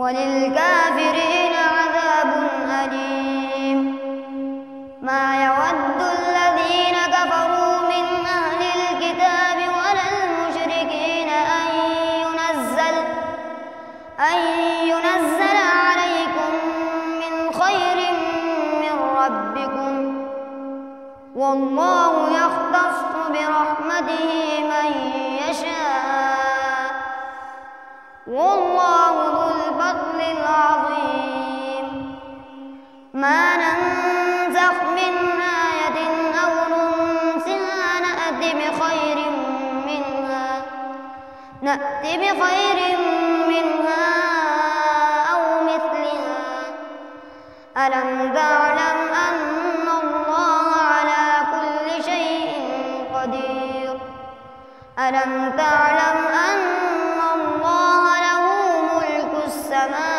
وللكافرين عذاب أليم ما يود الذين كفروا من أهل الكتاب ولا المشركين أن ينزل عليكم من خير من ربكم والله يختص برحمته من يشاء والله ذو الفضل العظيم ما ننسخ من آية أو ننسها نأت بخير منها أو مثلها ألم تعلم أن الله على كل شيء قدير ألم تعلم أن الله له ملك السماوات